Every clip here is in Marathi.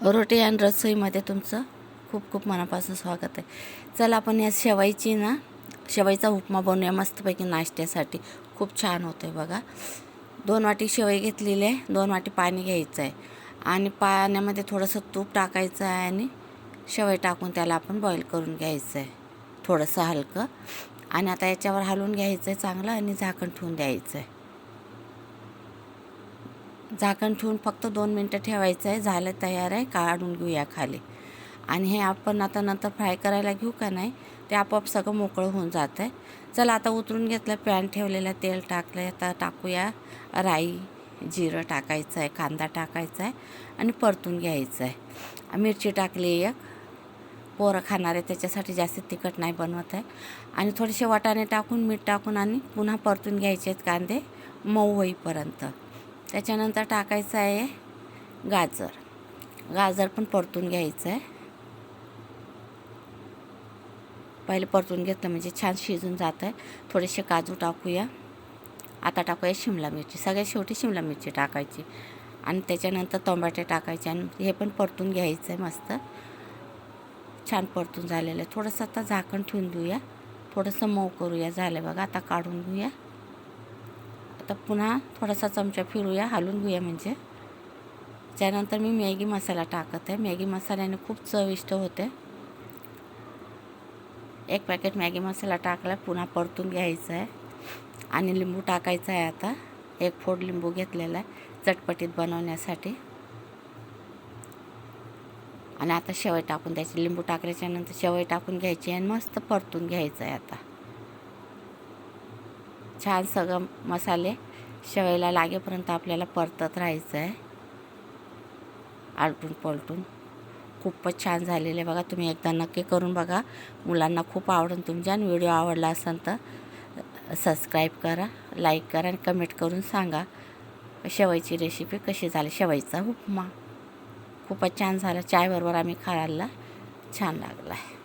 रोटी आणि रसोईमध्ये तुमचं खूप खूप मनापासून स्वागत आहे. चला आपण या शेवईचा उपमा बनवूया मस्तपैकी नाश्त्यासाठी. खूप छान होतं आहे बघा. 2 वाटी शेवई घेतलेली आहे, 2 वाटी पाणी घ्यायचं आहे आणि पाण्यामध्ये थोडंसं तूप टाकायचं आहे आणि शेवई टाकून त्याला आपण बॉईल करून घ्यायचं आहे थोडंसं हलकं. आणि आता याच्यावर हलवून घ्यायचं आहे चांगलं आणि झाकण ठेवून द्यायचं आहे. झाकण ठेवून फक्त 2 मिनटं ठेवायचं आहे. झालं, तयार आहे. काढून घेऊया खाली. आणि हे आपण आता नंतर फ्राय करायला घेऊ का नाही, ते आपोआप सगळं मोकळं होऊन जातं आहे. चला आता उतरून घेतलं, पॅन ठेवलेलं, तेल टाकलं आहे. आता टाकूया राई, जिरं टाकायचं आहे, कांदा टाकायचा आहे आणि परतून घ्यायचं आहे. मिरची टाकली एक, पोरं खाणार आहे त्याच्यासाठी जास्त तिखट नाही बनवत आहे. आणि थोडेसे वाटाणे टाकून मीठ टाकून आणि पुन्हा परतून घ्यायचे आहेत कांदे मऊ होईपर्यंत. त्याच्यानंतर टाकायचं आहे गाजर पण परतून घ्यायचं आहे. पहिले परतून घेतलं म्हणजे छान शिजून जातं आहे. थोडेसे काजू टाकूया. आता टाकूया शिमला मिरची, सगळ्यात शेवटी शिमला मिरची टाकायची आणि त्याच्यानंतर टोमॅटो टाकायचे आणि हे पण परतून घ्यायचं आहे. मस्त छान परतून झालेलं आहे. थोडंसं आता झाकण ठेवून देऊया, थोडंसं मऊ करूया. झालं बघा, आता काढून घेऊया. आता पुन्हा थोडासा चमचा फिरूया, हलवून घेऊया. म्हणजे त्यानंतर मी मॅगी मसाला टाकत आहे. मॅगी मसाल्याने खूप चविष्ट होते. 1 पॅकेट मॅगी मसाला टाकला, पुन्हा परतून घ्यायचं आहे आणि लिंबू टाकायचं आहे. आता 1 फोड लिंबू घेतलेला आहे चटपटीत बनवण्यासाठी. आणि आता शेवई टाकून द्यायची. लिंबू टाकल्याच्यानंतर शेवई टाकून घ्यायची आणि मस्त परतून घ्यायचं आहे. आता छान सगळं मसाले शेवईला लागेपर्यंत आपल्याला परतत राहायचं आहे, आलटून पलटून. खूपच छान झालेलं आहे बघा. तुम्ही एकदा नक्की करून बघा, मुलांना खूप आवडेल तुमच्या. आणि व्हिडिओ आवडला असेल तर सबस्क्राईब करा, लाईक करा आणि कमेंट करून सांगा शेवईची रेसिपी कशी झाली. शेवईचा उपमा खूपच छान झाला. चायबरोबर आम्ही खायला छान लागला आहे.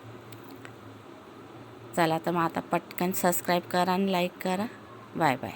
चला तर मग आता पटकन सबस्क्राईब करा आणि लाईक करा. Bye bye.